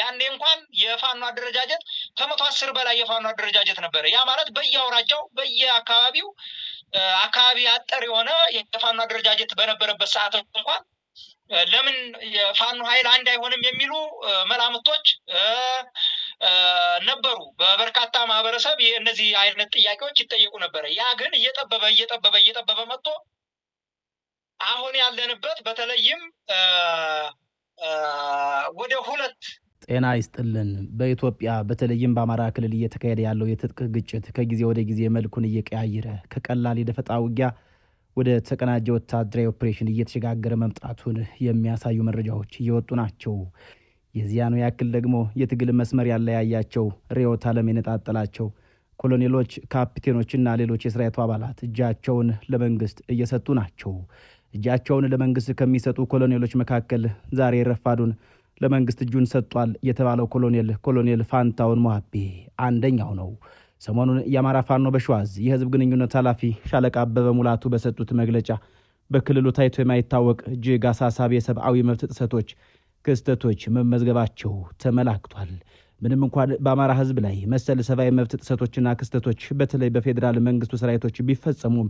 ያኔ እንኳን የፋኖ አደረጃጀት ከ110 በላይ የፋኖ አደረጃጀት ነበረ። ያ ማለት በየአውራጃው በየአካባቢው አካባቢ አጠር የሆነ የፋኖ አደረጃጀት በነበረበት ሰዓት እንኳን ለምን የፋኖ ኃይል አንድ አይሆንም የሚሉ መላምቶች ነበሩ። በበርካታ ማህበረሰብ እነዚህ አይነት ጥያቄዎች ይጠየቁ ነበር። ያ ግን እየጠበበ መጥቶ አሁን ያለንበት በተለይም ወደ ሁለት ጤና ይስጥልን። በኢትዮጵያ በተለይም በአማራ ክልል እየተካሄደ ያለው የትጥቅ ግጭት ከጊዜ ወደ ጊዜ መልኩን እየቀያየረ ከቀላል የደፈጣ ውጊያ ወደ ተቀናጀ ወታደራዊ ኦፕሬሽን እየተሸጋገረ መምጣቱን የሚያሳዩ መረጃዎች እየወጡ ናቸው። የዚያኑ ያክል ደግሞ የትግል መስመር ያለያያቸው ርዕዮተ ዓለም የነጣጠላቸው ኮሎኔሎች፣ ካፒቴኖችና ሌሎች የሰራዊቱ አባላት እጃቸውን ለመንግስት እየሰጡ ናቸው። እጃቸውን ለመንግስት ከሚሰጡ ኮሎኔሎች መካከል ዛሬ ረፋዱን ለመንግስት እጁን ሰጥቷል የተባለው ኮሎኔል ፋንታውን ሞሀቤ አንደኛው ነው። ሰሞኑን የአማራ ፋኖ በሸዋዝ የህዝብ ግንኙነት ኃላፊ ሻለቃ አበበ ሙላቱ በሰጡት መግለጫ በክልሉ ታይቶ የማይታወቅ እጅግ አሳሳቢ የሰብአዊ መብት ጥሰቶች፣ ክስተቶች መመዝገባቸው ተመላክቷል። ምንም እንኳን በአማራ ህዝብ ላይ መሰል ሰብአዊ መብት ጥሰቶችና ክስተቶች በተለይ በፌዴራል መንግስቱ ሰራዊቶች ቢፈጸሙም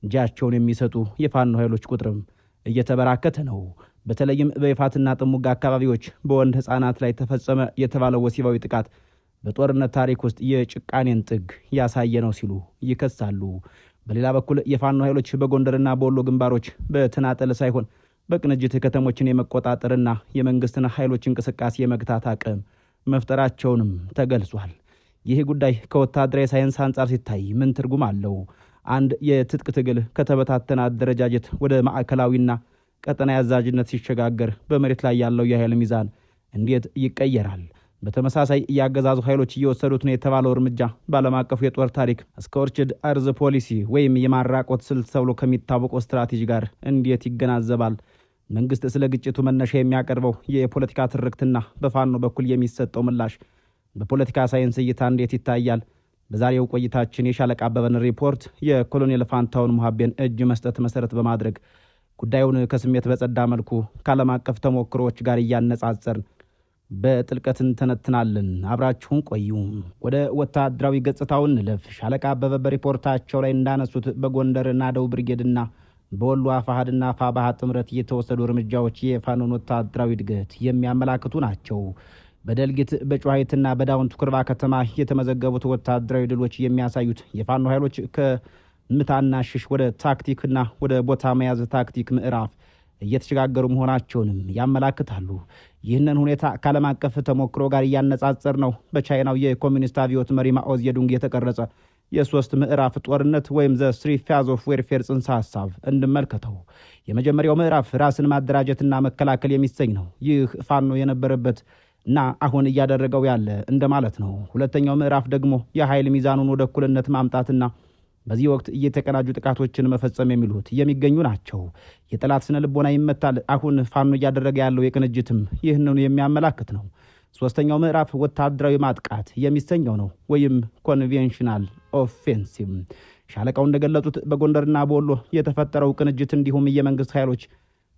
እጃቸውን የሚሰጡ የፋኖ ኃይሎች ቁጥርም እየተበራከተ ነው። በተለይም በይፋትና ጥሙጋ አካባቢዎች በወንድ ህፃናት ላይ ተፈጸመ የተባለው ወሲባዊ ጥቃት በጦርነት ታሪክ ውስጥ የጭቃኔን ጥግ ያሳየ ነው ሲሉ ይከሳሉ። በሌላ በኩል የፋኖ ኃይሎች በጎንደርና በወሎ ግንባሮች በተናጠል ሳይሆን በቅንጅት ከተሞችን የመቆጣጠርና የመንግስትን ኃይሎች እንቅስቃሴ የመግታት አቅም መፍጠራቸውንም ተገልጿል። ይህ ጉዳይ ከወታደራዊ ሳይንስ አንጻር ሲታይ ምን ትርጉም አለው? አንድ የትጥቅ ትግል ከተበታተነ አደረጃጀት ወደ ማዕከላዊና ቀጠና አዛዥነት ሲሸጋገር በመሬት ላይ ያለው የኃይል ሚዛን እንዴት ይቀየራል? በተመሳሳይ ያገዛዙ ኃይሎች እየወሰዱት ነው የተባለው እርምጃ በዓለም አቀፉ የጦር ታሪክ እስከ ኦርችድ አርዝ ፖሊሲ ወይም የማራቆት ስልት ተብሎ ከሚታወቀው ስትራቴጂ ጋር እንዴት ይገናዘባል? መንግስት ስለ ግጭቱ መነሻ የሚያቀርበው የፖለቲካ ትርክትና በፋኖ በኩል የሚሰጠው ምላሽ በፖለቲካ ሳይንስ እይታ እንዴት ይታያል? በዛሬው ቆይታችን የሻለቃ አበበን ሪፖርት የኮሎኔል ፋንታውን ሞሀቤን እጅ መስጠት መሰረት በማድረግ ጉዳዩን ከስሜት በጸዳ መልኩ ከዓለም አቀፍ ተሞክሮዎች ጋር እያነጻጸርን በጥልቀት እንተነትናለን። አብራችሁን ቆዩ። ወደ ወታደራዊ ገጽታው እንለፍ። ሻለቃ አበበ በሪፖርታቸው ላይ እንዳነሱት በጎንደር ናደው ብርጌድና በወሎ አፋሃድና ፋባሃ ጥምረት የተወሰዱ እርምጃዎች የፋኖን ወታደራዊ እድገት የሚያመላክቱ ናቸው። በደልጊት በጨዋሂትና በዳውንት ኩርባ ከተማ የተመዘገቡት ወታደራዊ ድሎች የሚያሳዩት የፋኖ ኃይሎች ከምታና ሽሽ ወደ ታክቲክና ወደ ቦታ መያዝ ታክቲክ ምዕራፍ እየተሸጋገሩ መሆናቸውንም ያመላክታሉ። ይህንን ሁኔታ ከዓለም አቀፍ ተሞክሮ ጋር እያነጻጸር ነው በቻይናው የኮሚኒስት አብዮት መሪ ማኦ ዜዱንግ የተቀረጸ የሶስት ምዕራፍ ጦርነት ወይም ዘ ስሪ ፌዝ ኦፍ ዌርፌር ጽንሰ ሐሳብ እንመልከተው። የመጀመሪያው ምዕራፍ ራስን ማደራጀትና መከላከል የሚሰኝ ነው። ይህ ፋኖ የነበረበት እና አሁን እያደረገው ያለ እንደማለት ነው። ሁለተኛው ምዕራፍ ደግሞ የኃይል ሚዛኑን ወደ እኩልነት ማምጣትና በዚህ ወቅት እየተቀናጁ ጥቃቶችን መፈጸም የሚሉት የሚገኙ ናቸው። የጠላት ስነ ልቦና ይመታል። አሁን ፋኖ እያደረገ ያለው የቅንጅትም ይህንኑ የሚያመላክት ነው። ሶስተኛው ምዕራፍ ወታደራዊ ማጥቃት የሚሰኘው ነው ወይም ኮንቬንሽናል ኦፌንሲቭ። ሻለቃው እንደገለጹት በጎንደርና በወሎ የተፈጠረው ቅንጅት እንዲሁም የመንግስት ኃይሎች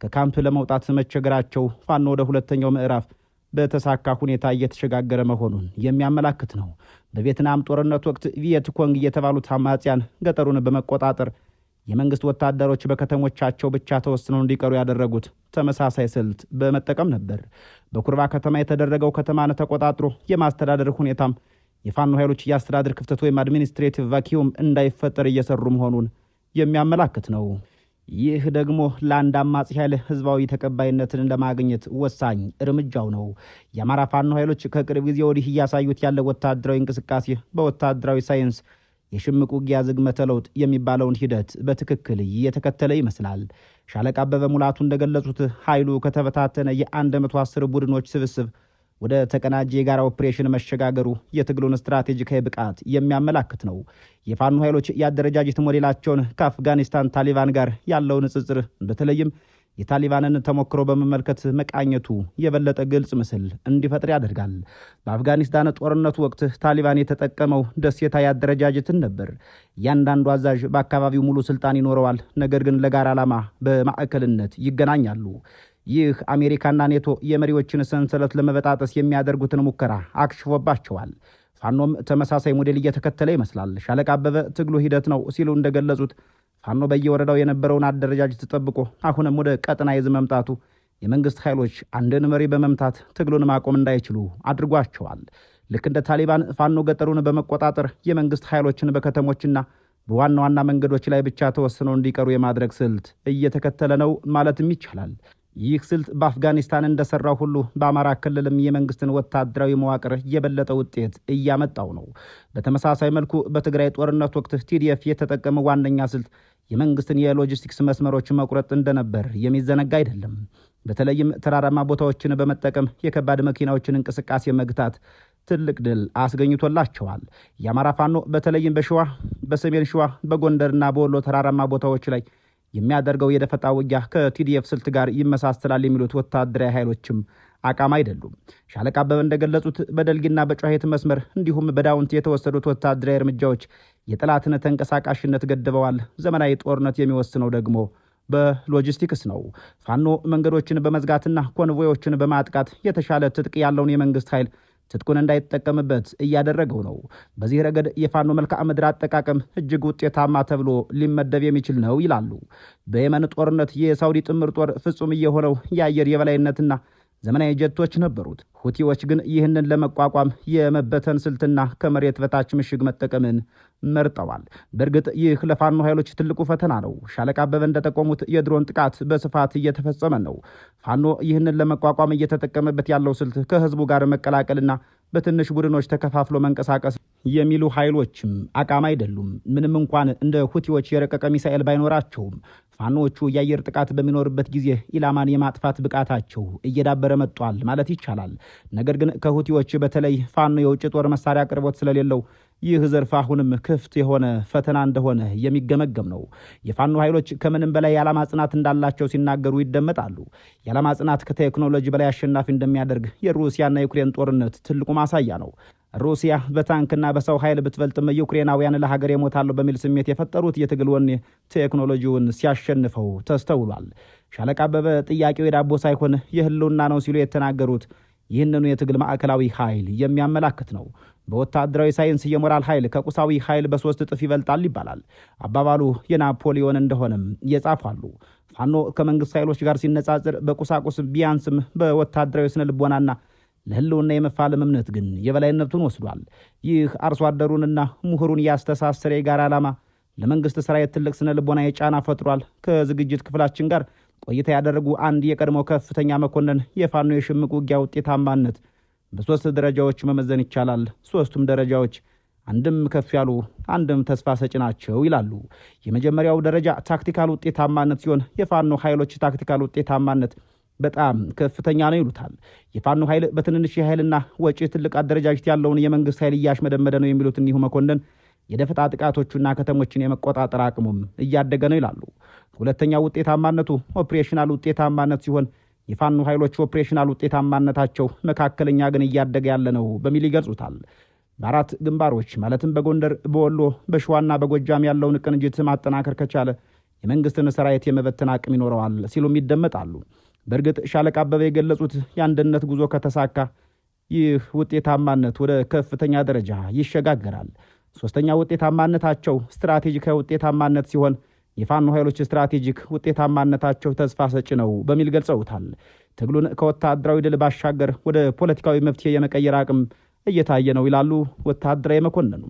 ከካምፕ ለመውጣት መቸገራቸው ፋኖ ወደ ሁለተኛው ምዕራፍ በተሳካ ሁኔታ እየተሸጋገረ መሆኑን የሚያመላክት ነው። በቪየትናም ጦርነት ወቅት ቪየት ኮንግ የተባሉት አማጽያን ገጠሩን በመቆጣጠር የመንግስት ወታደሮች በከተሞቻቸው ብቻ ተወስነው እንዲቀሩ ያደረጉት ተመሳሳይ ስልት በመጠቀም ነበር። በኩርባ ከተማ የተደረገው ከተማን ተቆጣጥሮ የማስተዳደር ሁኔታም የፋኖ ኃይሎች የአስተዳደር ክፍተት ወይም አድሚኒስትሬቲቭ ቫኪዩም እንዳይፈጠር እየሰሩ መሆኑን የሚያመላክት ነው። ይህ ደግሞ ለአንድ አማጺ ኃይል ህዝባዊ ተቀባይነትን ለማግኘት ወሳኝ እርምጃው ነው። የአማራ ፋኖ ኃይሎች ከቅርብ ጊዜ ወዲህ እያሳዩት ያለ ወታደራዊ እንቅስቃሴ በወታደራዊ ሳይንስ የሽምቅ ውጊያ ዝግመተ ለውጥ የሚባለውን ሂደት በትክክል እየተከተለ ይመስላል። ሻለቃ አበበ ሙላቱ እንደገለጹት ኃይሉ ከተበታተነ የ110 ቡድኖች ስብስብ ወደ ተቀናጀ የጋራ ኦፕሬሽን መሸጋገሩ የትግሉን ስትራቴጂካዊ ብቃት የሚያመላክት ነው። የፋኖ ኃይሎች የአደረጃጀት ሞዴላቸውን ከአፍጋኒስታን ታሊባን ጋር ያለው ንጽጽር በተለይም የታሊባንን ተሞክሮ በመመልከት መቃኘቱ የበለጠ ግልጽ ምስል እንዲፈጥር ያደርጋል። በአፍጋኒስታን ጦርነቱ ወቅት ታሊባን የተጠቀመው ደሴታዊ አደረጃጀትን ነበር። እያንዳንዱ አዛዥ በአካባቢው ሙሉ ስልጣን ይኖረዋል፣ ነገር ግን ለጋራ ዓላማ በማዕከልነት ይገናኛሉ። ይህ አሜሪካና ኔቶ የመሪዎችን ሰንሰለት ለመበጣጠስ የሚያደርጉትን ሙከራ አክሽፎባቸዋል። ፋኖም ተመሳሳይ ሞዴል እየተከተለ ይመስላል። ሻለቃ አበበ ትግሉ ሂደት ነው ሲሉ እንደገለጹት ፋኖ በየወረዳው የነበረውን አደረጃጀት ተጠብቆ አሁንም ወደ ቀጠና ይዝ መምጣቱ የመንግስት ኃይሎች አንድን መሪ በመምታት ትግሉን ማቆም እንዳይችሉ አድርጓቸዋል። ልክ እንደ ታሊባን ፋኖ ገጠሩን በመቆጣጠር የመንግስት ኃይሎችን በከተሞችና በዋና ዋና መንገዶች ላይ ብቻ ተወስነው እንዲቀሩ የማድረግ ስልት እየተከተለ ነው ማለትም ይቻላል። ይህ ስልት በአፍጋኒስታን እንደሰራው ሁሉ በአማራ ክልልም የመንግስትን ወታደራዊ መዋቅር የበለጠ ውጤት እያመጣው ነው። በተመሳሳይ መልኩ በትግራይ ጦርነት ወቅት ቲዲኤፍ የተጠቀመው ዋነኛ ስልት የመንግስትን የሎጂስቲክስ መስመሮች መቁረጥ እንደነበር የሚዘነጋ አይደለም። በተለይም ተራራማ ቦታዎችን በመጠቀም የከባድ መኪናዎችን እንቅስቃሴ መግታት ትልቅ ድል አስገኝቶላቸዋል። የአማራ ፋኖ በተለይም በሸዋ፣ በሰሜን ሸዋ፣ በጎንደርና በወሎ ተራራማ ቦታዎች ላይ የሚያደርገው የደፈጣ ውጊያ ከቲዲኤፍ ስልት ጋር ይመሳሰላል የሚሉት ወታደራዊ ኃይሎችም አቋም አይደሉም። ሻለቃ አበበ እንደገለጹት በደልጊና በጨዋሂት መስመር እንዲሁም በዳውንት የተወሰዱት ወታደራዊ እርምጃዎች የጠላትን ተንቀሳቃሽነት ገድበዋል። ዘመናዊ ጦርነት የሚወስነው ደግሞ በሎጂስቲክስ ነው። ፋኖ መንገዶችን በመዝጋትና ኮንቮዮችን በማጥቃት የተሻለ ትጥቅ ያለውን የመንግስት ኃይል ትጥቁን እንዳይጠቀምበት እያደረገው ነው። በዚህ ረገድ የፋኖ መልክዓ ምድር አጠቃቀም እጅግ ውጤታማ ተብሎ ሊመደብ የሚችል ነው ይላሉ። በየመን ጦርነት የሳውዲ ጥምር ጦር ፍጹም የሆነው የአየር የበላይነትና ዘመናዊ ጀቶች ነበሩት። ሁቲዎች ግን ይህንን ለመቋቋም የመበተን ስልትና ከመሬት በታች ምሽግ መጠቀምን መርጠዋል። በእርግጥ ይህ ለፋኖ ኃይሎች ትልቁ ፈተና ነው። ሻለቃ አበበ እንደጠቆሙት የድሮን ጥቃት በስፋት እየተፈጸመ ነው። ፋኖ ይህንን ለመቋቋም እየተጠቀመበት ያለው ስልት ከህዝቡ ጋር መቀላቀልና በትንሽ ቡድኖች ተከፋፍሎ መንቀሳቀስ የሚሉ ኃይሎችም አቋም አይደሉም። ምንም እንኳን እንደ ሁቲዎች የረቀቀ ሚሳኤል ባይኖራቸውም ፋኖቹ የአየር ጥቃት በሚኖርበት ጊዜ ኢላማን የማጥፋት ብቃታቸው እየዳበረ መጥቷል ማለት ይቻላል። ነገር ግን ከሁቲዎች በተለይ ፋኖ የውጭ ጦር መሳሪያ አቅርቦት ስለሌለው ይህ ዘርፍ አሁንም ክፍት የሆነ ፈተና እንደሆነ የሚገመገም ነው። የፋኖ ኃይሎች ከምንም በላይ የዓላማ ጽናት እንዳላቸው ሲናገሩ ይደመጣሉ። የዓላማ ጽናት ከቴክኖሎጂ በላይ አሸናፊ እንደሚያደርግ የሩሲያና የዩክሬን ጦርነት ትልቁ ማሳያ ነው። ሩሲያ በታንክና በሰው ኃይል ብትበልጥም ዩክሬናውያን ለሀገር ይሞታሉ በሚል ስሜት የፈጠሩት የትግል ወኔ ቴክኖሎጂውን ሲያሸንፈው ተስተውሏል። ሻለቃ አበበ ጥያቄው የዳቦ ሳይሆን የህልውና ነው ሲሉ የተናገሩት ይህንኑ የትግል ማዕከላዊ ኃይል የሚያመላክት ነው። በወታደራዊ ሳይንስ የሞራል ኃይል ከቁሳዊ ኃይል በ3 እጥፍ ይበልጣል ይባላል። አባባሉ የናፖሊዮን እንደሆነም የጻፋሉ። ፋኖ ከመንግስት ኃይሎች ጋር ሲነጻጽር በቁሳቁስ ቢያንስም በወታደራዊ ስነ ልቦናና ለህልውና የመፋለም እምነት ግን የበላይነቱን ወስዷል። ይህ አርሶ አደሩንና ምሁሩን ያስተሳሰረ የጋራ ዓላማ ለመንግስት ሰራዊት ትልቅ ስነ ልቦና የጫና ፈጥሯል። ከዝግጅት ክፍላችን ጋር ቆይታ ያደረጉ አንድ የቀድሞ ከፍተኛ መኮንን የፋኖ የሽምቅ ውጊያ ውጤታማነት በ3 ደረጃዎች መመዘን ይቻላል። 3ቱም ደረጃዎች አንድም ከፍ ያሉ አንድም ተስፋ ሰጪ ናቸው ይላሉ። የመጀመሪያው ደረጃ ታክቲካል ውጤታማነት ሲሆን የፋኖ ኃይሎች ታክቲካል ውጤታማነት በጣም ከፍተኛ ነው ይሉታል። የፋኖ ኃይል በትንንሽ ኃይልና ወጪ ትልቅ አደረጃጀት ያለውን የመንግስት ኃይል እያሽመደመደ ነው የሚሉት እኒሁ መኮንን የደፈጣ ጥቃቶቹና ከተሞችን የመቆጣጠር አቅሙም እያደገ ነው ይላሉ። ሁለተኛው ውጤታማነቱ ኦፕሬሽናል ውጤታማነት ሲሆን የፋኖ ኃይሎች ኦፕሬሽናል ውጤታማነታቸው መካከለኛ ግን እያደገ ያለ ነው በሚል ይገልጹታል። በ4 ግንባሮች ማለትም በጎንደር፣ በወሎ፣ በሸዋና በጎጃም ያለውን ቅንጅት ማጠናከር ከቻለ የመንግስትን ሰራዊት የመበተን አቅም ይኖረዋል ሲሉም ይደመጣሉ። በእርግጥ ሻለቃ አበበ የገለጹት የአንድነት ጉዞ ከተሳካ ይህ ውጤታማነት ወደ ከፍተኛ ደረጃ ይሸጋገራል። ሶስተኛ ውጤታማነታቸው ስትራቴጂካዊ ውጤታማነት ሲሆን የፋኖ ኃይሎች ስትራቴጂክ ውጤታማነታቸው ተስፋ ሰጪ ነው በሚል ገልጸውታል። ትግሉን ከወታደራዊ ድል ባሻገር ወደ ፖለቲካዊ መፍትሄ የመቀየር አቅም እየታየ ነው ይላሉ ወታደራዊ መኮንኑ።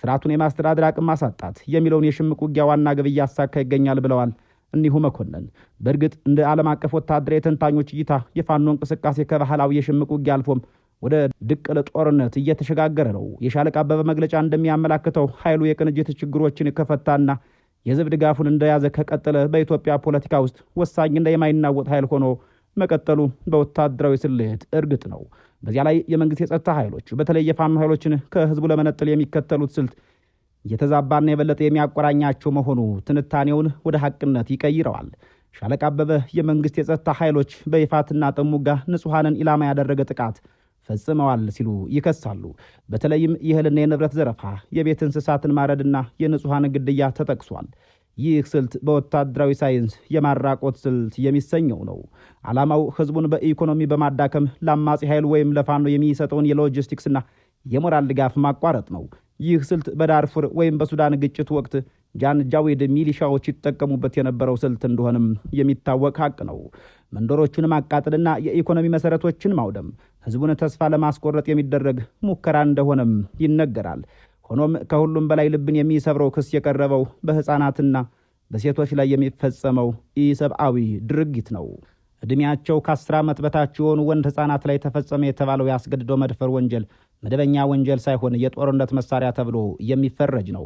ስርዓቱን የማስተዳደር አቅም ማሳጣት የሚለውን የሽምቅ ውጊያ ዋና ግብ እያሳካ ይገኛል ብለዋል እኒሁ መኮንን። በእርግጥ እንደ ዓለም አቀፍ ወታደራዊ ተንታኞች እይታ የፋኖ እንቅስቃሴ ከባህላዊ የሽምቅ ውጊያ አልፎም ወደ ድቅል ጦርነት እየተሸጋገረ ነው። የሻለቃ አበበ መግለጫ እንደሚያመላክተው ኃይሉ የቅንጅት ችግሮችን ከፈታና የህዝብ ድጋፉን እንደያዘ ከቀጠለ በኢትዮጵያ ፖለቲካ ውስጥ ወሳኝና የማይናወጥ ኃይል ሆኖ መቀጠሉ በወታደራዊ ስሌት እርግጥ ነው። በዚያ ላይ የመንግስት የጸጥታ ኃይሎች በተለይ የፋኖ ኃይሎችን ከህዝቡ ለመነጠል የሚከተሉት ስልት የተዛባና የበለጠ የሚያቆራኛቸው መሆኑ ትንታኔውን ወደ ሐቅነት ይቀይረዋል። ሻለቃ አበበ የመንግስት የጸጥታ ኃይሎች በይፋትና ጥሙጋ ንጹሐንን ኢላማ ያደረገ ጥቃት ፈጽመዋል ሲሉ ይከሳሉ። በተለይም የእህልና የንብረት ዘረፋ፣ የቤት እንስሳትን ማረድና የንጹሐን ግድያ ተጠቅሷል። ይህ ስልት በወታደራዊ ሳይንስ የማራቆት ስልት የሚሰኘው ነው። ዓላማው ህዝቡን በኢኮኖሚ በማዳከም ለአማጺ ኃይል ወይም ለፋኖ የሚሰጠውን የሎጂስቲክስና የሞራል ድጋፍ ማቋረጥ ነው። ይህ ስልት በዳርፉር ወይም በሱዳን ግጭት ወቅት ጃንጃዊድ ሚሊሻዎች ይጠቀሙበት የነበረው ስልት እንደሆነም የሚታወቅ ሀቅ ነው። መንደሮቹን ማቃጠልና የኢኮኖሚ መሰረቶችን ማውደም ህዝቡን ተስፋ ለማስቆረጥ የሚደረግ ሙከራ እንደሆነም ይነገራል። ሆኖም ከሁሉም በላይ ልብን የሚሰብረው ክስ የቀረበው በህፃናትና በሴቶች ላይ የሚፈጸመው ኢሰብአዊ ድርጊት ነው። እድሜያቸው ከ10 ዓመት በታች የሆኑ ወንድ ህፃናት ላይ ተፈጸመ የተባለው ያስገድዶ መድፈር ወንጀል መደበኛ ወንጀል ሳይሆን የጦርነት መሳሪያ ተብሎ የሚፈረጅ ነው።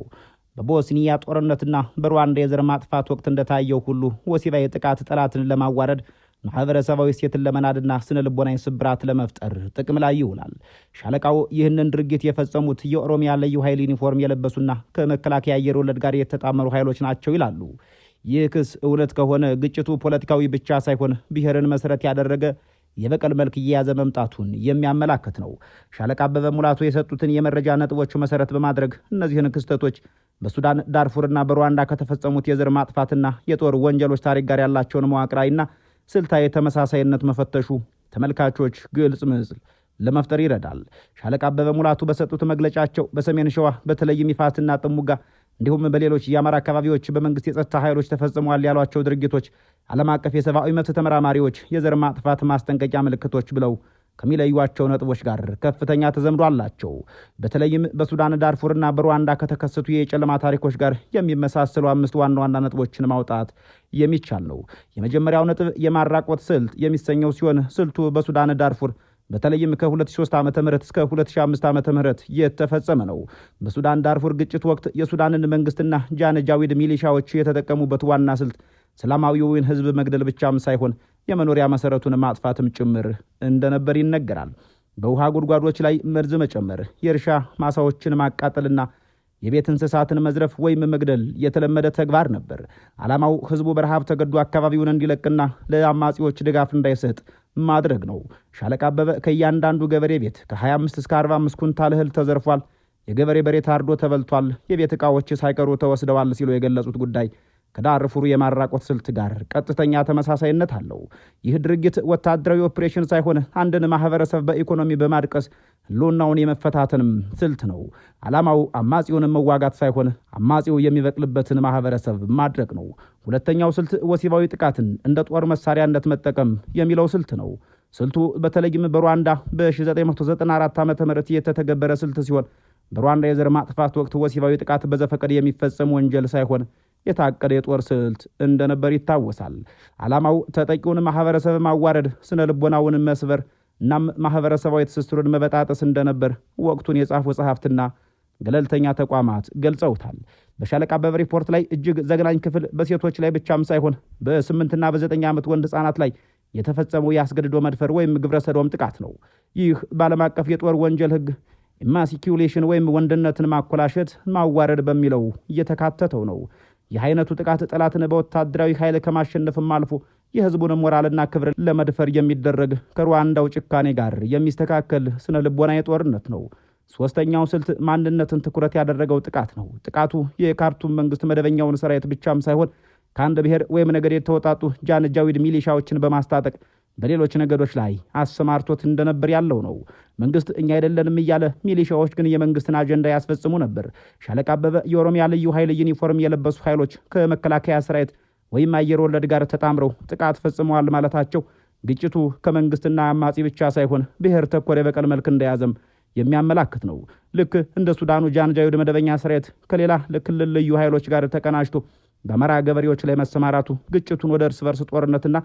በቦስኒያ ጦርነትና በሩዋንዳ የዘር ማጥፋት ወቅት እንደታየው ሁሉ ወሲባዊ ጥቃት ጠላትን ለማዋረድ ማህበረሰባዊ እሴትን ለመናድና ስነ ልቦናዊ ስብራት ለመፍጠር ጥቅም ላይ ይውላል። ሻለቃው ይህንን ድርጊት የፈጸሙት የኦሮሚያ ልዩ ኃይል ዩኒፎርም የለበሱና ከመከላከያ አየር ወለድ ጋር የተጣመሩ ኃይሎች ናቸው ይላሉ። ይህ ክስ እውነት ከሆነ ግጭቱ ፖለቲካዊ ብቻ ሳይሆን ብሔርን መሰረት ያደረገ የበቀል መልክ እየያዘ መምጣቱን የሚያመላክት ነው። ሻለቃ አበበ ሙላቱ የሰጡትን የመረጃ ነጥቦች መሰረት በማድረግ እነዚህን ክስተቶች በሱዳን ዳርፉርና በሩዋንዳ ከተፈጸሙት የዘር ማጥፋትና የጦር ወንጀሎች ታሪክ ጋር ያላቸውን መዋቅራዊና ስልታዊ ተመሳሳይነት መፈተሹ ተመልካቾች ግልጽ ምስል ለመፍጠር ይረዳል። ሻለቃ አበበ ሙላቱ በሰጡት መግለጫቸው በሰሜን ሸዋ በተለይም ይፋትና ጥሙጋ እንዲሁም በሌሎች የአማራ አካባቢዎች በመንግስት የጸጥታ ኃይሎች ተፈጽመዋል ያሏቸው ድርጊቶች ዓለም አቀፍ የሰብአዊ መብት ተመራማሪዎች የዘር ማጥፋት ማስጠንቀቂያ ምልክቶች ብለው ከሚለዩዋቸው ነጥቦች ጋር ከፍተኛ ተዘምዶ አላቸው። በተለይም በሱዳን ዳርፉርና በሩዋንዳ ከተከሰቱ የጨለማ ታሪኮች ጋር የሚመሳሰሉ 5 ዋና ዋና ነጥቦችን ማውጣት የሚቻል ነው። የመጀመሪያው ነጥብ የማራቆት ስልት የሚሰኘው ሲሆን ስልቱ በሱዳን ዳርፉር በተለይም ከ2003 ዓ.ም እስከ 2005 ዓ.ም የተፈጸመ ነው። በሱዳን ዳርፉር ግጭት ወቅት የሱዳንን መንግስትና ጃንጃዊድ ሚሊሻዎች የተጠቀሙበት ዋና ስልት ሰላማዊውን ህዝብ መግደል ብቻም ሳይሆን የመኖሪያ መሰረቱን ማጥፋትም ጭምር እንደነበር ይነገራል። በውሃ ጉድጓዶች ላይ መርዝ መጨመር፣ የእርሻ ማሳዎችን ማቃጠልና የቤት እንስሳትን መዝረፍ ወይም መግደል የተለመደ ተግባር ነበር። ዓላማው ህዝቡ በረሃብ ተገዶ አካባቢውን እንዲለቅና ለአማጺዎች ድጋፍ እንዳይሰጥ ማድረግ ነው። ሻለቃ አበበ ከእያንዳንዱ ገበሬ ቤት ከ25 እስከ 45 ኩንታል እህል ተዘርፏል፣ የገበሬ በሬ ታርዶ ተበልቷል፣ የቤት ዕቃዎች ሳይቀሩ ተወስደዋል ሲሉ የገለጹት ጉዳይ ከዳርፉሩ የማራቆት ስልት ጋር ቀጥተኛ ተመሳሳይነት አለው። ይህ ድርጊት ወታደራዊ ኦፕሬሽን ሳይሆን አንድን ማህበረሰብ በኢኮኖሚ በማድቀስ ህልውናውን የመፈታተንም ስልት ነው። ዓላማው አማጺውን መዋጋት ሳይሆን አማጺው የሚበቅልበትን ማህበረሰብ ማድረግ ነው። ሁለተኛው ስልት ወሲባዊ ጥቃትን እንደ ጦር መሳሪያነት መጠቀም የሚለው ስልት ነው። ስልቱ በተለይም በሩዋንዳ በ1994 ዓ.ም የተተገበረ ስልት ሲሆን በሩዋንዳ የዘር ማጥፋት ወቅት ወሲባዊ ጥቃት በዘፈቀድ የሚፈጸም ወንጀል ሳይሆን የታቀደ የጦር ስልት እንደነበር ይታወሳል። ዓላማው ተጠቂውን ማህበረሰብ ማዋረድ፣ ስነ ልቦናውን መስበር እናም ማህበረሰባዊ ትስስሩን መበጣጠስ እንደነበር ወቅቱን የጻፉ ጸሐፍትና ገለልተኛ ተቋማት ገልጸውታል። በሻለቃ አበበ ሪፖርት ላይ እጅግ ዘግናኝ ክፍል በሴቶች ላይ ብቻም ሳይሆን በ8 እና በ9 ዓመት ወንድ ህጻናት ላይ የተፈጸመው ያስገድዶ መድፈር ወይም ግብረ ሰዶም ጥቃት ነው። ይህ በዓለም አቀፍ የጦር ወንጀል ህግ ኢማሲኩሌሽን ወይም ወንድነትን ማኮላሸት ማዋረድ በሚለው እየተካተተው ነው። ይህ አይነቱ ጥቃት ጠላትን በወታደራዊ ኃይል ከማሸነፍም አልፎ የህዝቡን ሞራልና ክብር ለመድፈር የሚደረግ ከሩዋንዳው ጭካኔ ጋር የሚስተካከል ስነ ልቦናዊ ጦርነት ነው። ሶስተኛው ስልት ማንነትን ትኩረት ያደረገው ጥቃት ነው። ጥቃቱ የካርቱም መንግስት መደበኛውን ሰራዊት ብቻም ሳይሆን ከአንድ ብሔር ወይም ነገድ የተወጣጡ ጃንጃዊድ ሚሊሻዎችን በማስታጠቅ በሌሎች ነገዶች ላይ አሰማርቶት እንደነበር ያለው ነው። መንግስት እኛ አይደለንም እያለ ሚሊሻዎች ግን የመንግስትን አጀንዳ ያስፈጽሙ ነበር። ሻለቃ አበበ የኦሮሚያ ልዩ ኃይል ዩኒፎርም የለበሱ ኃይሎች ከመከላከያ ሰራዊት ወይም አየር ወለድ ጋር ተጣምረው ጥቃት ፈጽመዋል ማለታቸው ግጭቱ ከመንግስትና አማጺ ብቻ ሳይሆን ብሔር ተኮር የበቀል መልክ እንደያዘም የሚያመላክት ነው። ልክ እንደ ሱዳኑ ጃንጃዊድ መደበኛ ሰራዊት ከሌላ ለክልል ልዩ ኃይሎች ጋር ተቀናጅቶ በአማራ ገበሬዎች ላይ መሰማራቱ ግጭቱን ወደ እርስ በርስ ጦርነትና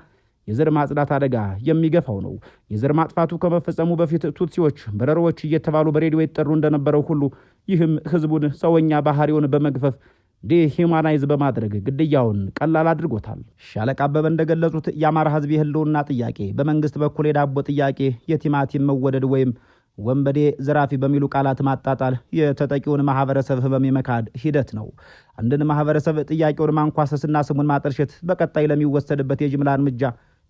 የዘር ማጽዳት አደጋ የሚገፋው ነው። የዘር ማጥፋቱ ከመፈጸሙ በፊት ቱትሲዎች በረሮዎች እየተባሉ በሬዲዮ ይጠሩ እንደነበረው ሁሉ ይህም ህዝቡን ሰውኛ ባህሪውን በመግፈፍ ዲሂማናይዝ በማድረግ ግድያውን ቀላል አድርጎታል። ሻለቃ አበበ እንደገለጹት የአማራ ህዝብ የህልውና ጥያቄ በመንግስት በኩል የዳቦ ጥያቄ፣ የቲማቲም መወደድ ወይም ወንበዴ ዘራፊ በሚሉ ቃላት ማጣጣል የተጠቂውን ማህበረሰብ ህመም የመካድ ሂደት ነው። አንድን ማህበረሰብ ጥያቄውን ማንኳሰስና ስሙን ማጠልሸት በቀጣይ ለሚወሰድበት የጅምላ እርምጃ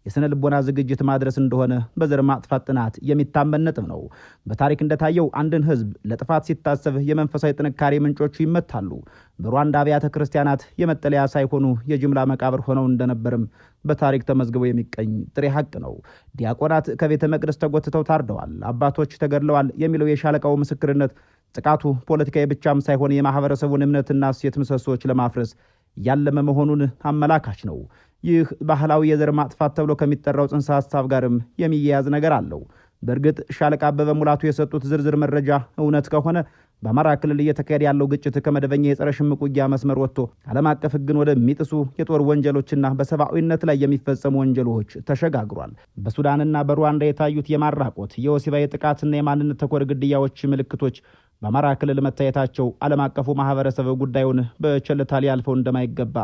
የስነ ልቦና ዝግጅት ማድረስ እንደሆነ በዘር ማጥፋት ጥናት የሚታመን ነጥብ ነው። በታሪክ እንደታየው አንድን ህዝብ ለጥፋት ሲታሰብ የመንፈሳዊ ጥንካሬ ምንጮቹ ይመታሉ። በሩዋንዳ አብያተ ክርስቲያናት የመጠለያ ሳይሆኑ የጅምላ መቃብር ሆነው እንደነበርም በታሪክ ተመዝግበው የሚቀኝ ጥሬ ሀቅ ነው። ዲያቆናት ከቤተ መቅደስ ተጎትተው ታርደዋል፣ አባቶች ተገድለዋል የሚለው የሻለቃው ምስክርነት ጥቃቱ ፖለቲካዊ ብቻም ሳይሆን የማህበረሰቡን እምነትና እሴት ምሰሶች ለማፍረስ ያለመ መሆኑን አመላካች ነው። ይህ ባህላዊ የዘር ማጥፋት ተብሎ ከሚጠራው ጽንሰ ሐሳብ ጋርም የሚያያዝ ነገር አለው። በእርግጥ ሻለቃ አበበ ሙላቱ የሰጡት ዝርዝር መረጃ እውነት ከሆነ በአማራ ክልል እየተካሄደ ያለው ግጭት ከመደበኛ የጸረ ሽምቅ ውጊያ መስመር ወጥቶ ዓለም አቀፍ ሕግን ወደሚጥሱ የጦር ወንጀሎችና በሰብአዊነት ላይ የሚፈጸሙ ወንጀሎች ተሸጋግሯል። በሱዳንና በሩዋንዳ የታዩት የማራቆት የወሲባዊ ጥቃትና የማንነት ተኮር ግድያዎች ምልክቶች በአማራ ክልል መታየታቸው ዓለም አቀፉ ማህበረሰብ ጉዳዩን በቸልታ ሊያልፈው እንደማይገባ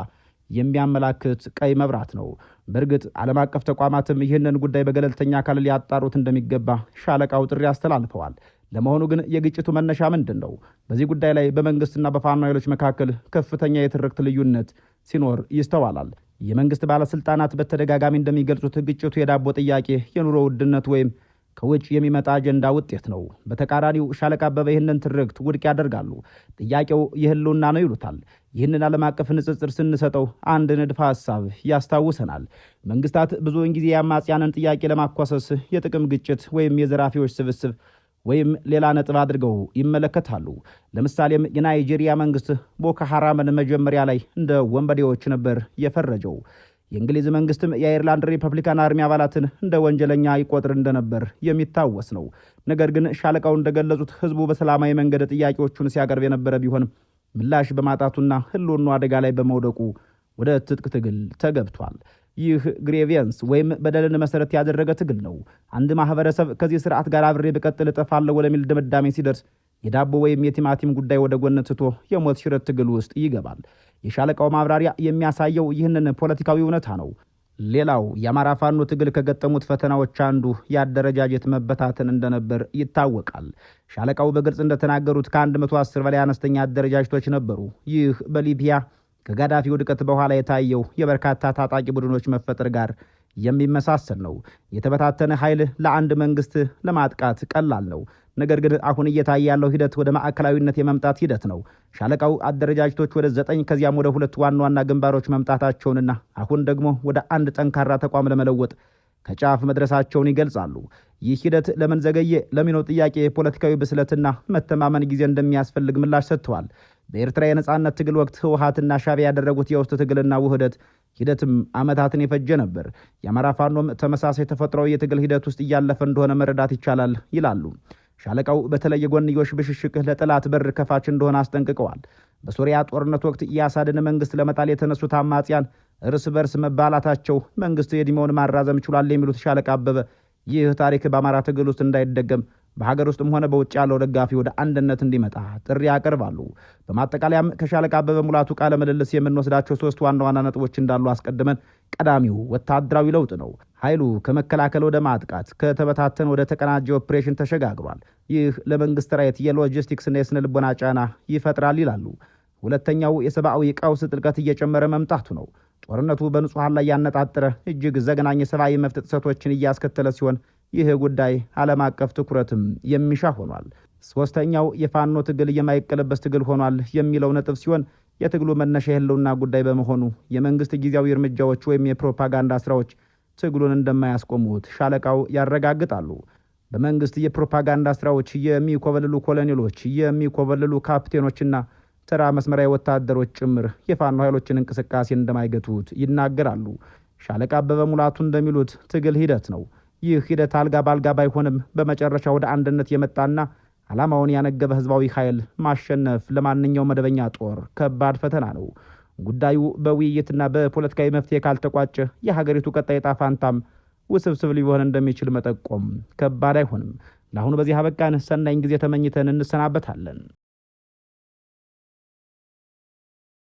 የሚያመላክት ቀይ መብራት ነው። በእርግጥ ዓለም አቀፍ ተቋማትም ይህንን ጉዳይ በገለልተኛ አካል ሊያጣሩት እንደሚገባ ሻለቃው ጥሪ አስተላልፈዋል። ለመሆኑ ግን የግጭቱ መነሻ ምንድን ነው? በዚህ ጉዳይ ላይ በመንግስትና በፋኖ ኃይሎች መካከል ከፍተኛ የትርክት ልዩነት ሲኖር ይስተዋላል። የመንግስት ባለስልጣናት በተደጋጋሚ እንደሚገልጹት ግጭቱ የዳቦ ጥያቄ፣ የኑሮ ውድነት ወይም ከውጭ የሚመጣ አጀንዳ ውጤት ነው። በተቃራኒው ሻለቃ አበበ ይህንን ትርክት ውድቅ ያደርጋሉ። ጥያቄው የህልውና ነው ይሉታል። ይህንን ዓለም አቀፍ ንጽጽር ስንሰጠው አንድ ንድፈ ሐሳብ ያስታውሰናል። መንግስታት ብዙውን ጊዜ የአማጽያንን ጥያቄ ለማኳሰስ የጥቅም ግጭት ወይም የዘራፊዎች ስብስብ ወይም ሌላ ነጥብ አድርገው ይመለከታሉ። ለምሳሌም የናይጄሪያ መንግስት ቦኮ ሐራምን መጀመሪያ ላይ እንደ ወንበዴዎች ነበር የፈረጀው። የእንግሊዝ መንግስትም የአየርላንድ ሪፐብሊካን አርሚ አባላትን እንደ ወንጀለኛ ይቆጥር እንደነበር የሚታወስ ነው። ነገር ግን ሻለቃው እንደገለጹት ህዝቡ በሰላማዊ መንገድ ጥያቄዎቹን ሲያቀርብ የነበረ ቢሆንም ምላሽ በማጣቱና ህልውናው አደጋ ላይ በመውደቁ ወደ ትጥቅ ትግል ተገብቷል። ይህ ግሬቪየንስ ወይም በደልን መሰረት ያደረገ ትግል ነው። አንድ ማህበረሰብ ከዚህ ስርዓት ጋር አብሬ ብቀጥል እጠፋለሁ ወደሚል ድምዳሜ ሲደርስ የዳቦ ወይም የቲማቲም ጉዳይ ወደ ጎን ትቶ የሞት ሽረት ትግል ውስጥ ይገባል። የሻለቃው ማብራሪያ የሚያሳየው ይህንን ፖለቲካዊ እውነታ ነው። ሌላው የአማራ ፋኖ ትግል ከገጠሙት ፈተናዎች አንዱ የአደረጃጀት መበታተን እንደነበር ይታወቃል። ሻለቃው በግልጽ እንደተናገሩት ከ110 በላይ አነስተኛ አደረጃጀቶች ነበሩ። ይህ በሊቢያ ከጋዳፊ ውድቀት በኋላ የታየው የበርካታ ታጣቂ ቡድኖች መፈጠር ጋር የሚመሳሰል ነው። የተበታተነ ኃይል ለአንድ መንግስት ለማጥቃት ቀላል ነው። ነገር ግን አሁን እየታየ ያለው ሂደት ወደ ማዕከላዊነት የመምጣት ሂደት ነው። ሻለቃው አደረጃጀቶች ወደ 9 ከዚያም ወደ 2 ዋና ዋና ግንባሮች መምጣታቸውንና አሁን ደግሞ ወደ አንድ ጠንካራ ተቋም ለመለወጥ ከጫፍ መድረሳቸውን ይገልጻሉ። ይህ ሂደት ለምን ዘገየ ለሚለው ጥያቄ የፖለቲካዊ ብስለትና መተማመን ጊዜ እንደሚያስፈልግ ምላሽ ሰጥተዋል። በኤርትራ የነጻነት ትግል ወቅት ህወሓትና ሻዕቢያ ያደረጉት የውስጥ ትግልና ውህደት ሂደትም ዓመታትን የፈጀ ነበር። የአማራ ፋኖም ተመሳሳይ ተፈጥሯዊ የትግል ሂደት ውስጥ እያለፈ እንደሆነ መረዳት ይቻላል ይላሉ። ሻለቃው በተለይ የጎንዮሽ ብሽሽቅ ለጠላት በር ከፋች እንደሆነ አስጠንቅቀዋል። በሶሪያ ጦርነት ወቅት የአሳድን መንግስት ለመጣል የተነሱት አማጽያን እርስ በርስ መባላታቸው መንግስት የዕድሜውን ማራዘም ችሏል የሚሉት ሻለቃ አበበ ይህ ታሪክ በአማራ ትግል ውስጥ እንዳይደገም በሀገር ውስጥም ሆነ በውጭ ያለው ደጋፊ ወደ አንድነት እንዲመጣ ጥሪ ያቀርባሉ። በማጠቃለያም ከሻለቃ አበበ ሙላቱ ቃለ ምልልስ የምንወስዳቸው 3 ዋና ዋና ነጥቦች እንዳሉ አስቀድመን ቀዳሚው ወታደራዊ ለውጥ ነው። ኃይሉ ከመከላከል ወደ ማጥቃት፣ ከተበታተነ ወደ ተቀናጀ ኦፕሬሽን ተሸጋግሯል። ይህ ለመንግስት ራይት የሎጂስቲክስና የስነ ልቦና ጫና ይፈጥራል ይላሉ። ሁለተኛው የሰብአዊ ቀውስ ጥልቀት እየጨመረ መምጣቱ ነው። ጦርነቱ በንጹሐን ላይ ያነጣጠረ እጅግ ዘግናኝ የሰብአዊ መብት ጥሰቶችን እያስከተለ ሲሆን ይህ ጉዳይ ዓለም አቀፍ ትኩረትም የሚሻ ሆኗል። ሶስተኛው የፋኖ ትግል የማይቀለበስ ትግል ሆኗል የሚለው ነጥብ ሲሆን የትግሉ መነሻ የህልውና ጉዳይ በመሆኑ የመንግስት ጊዜያዊ እርምጃዎች ወይም የፕሮፓጋንዳ ስራዎች ትግሉን እንደማያስቆሙት ሻለቃው ያረጋግጣሉ። በመንግስት የፕሮፓጋንዳ ስራዎች የሚኮበልሉ ኮሎኔሎች፣ የሚኮበልሉ ካፕቴኖችና ተራ መስመራዊ ወታደሮች ጭምር የፋኖ ኃይሎችን እንቅስቃሴ እንደማይገቱት ይናገራሉ። ሻለቃ አበበ ሙላቱ እንደሚሉት ትግል ሂደት ነው። ይህ ሂደት አልጋ ባልጋ ባይሆንም በመጨረሻ ወደ አንድነት የመጣና ዓላማውን ያነገበ ህዝባዊ ኃይል ማሸነፍ ለማንኛውም መደበኛ ጦር ከባድ ፈተና ነው። ጉዳዩ በውይይትና በፖለቲካዊ መፍትሄ ካልተቋጨ የሀገሪቱ ቀጣይ ዕጣ ፈንታም ውስብስብ ሊሆን እንደሚችል መጠቆም ከባድ አይሆንም። ለአሁኑ በዚህ አበቃን። ሰናኝ ጊዜ ተመኝተን እንሰናበታለን።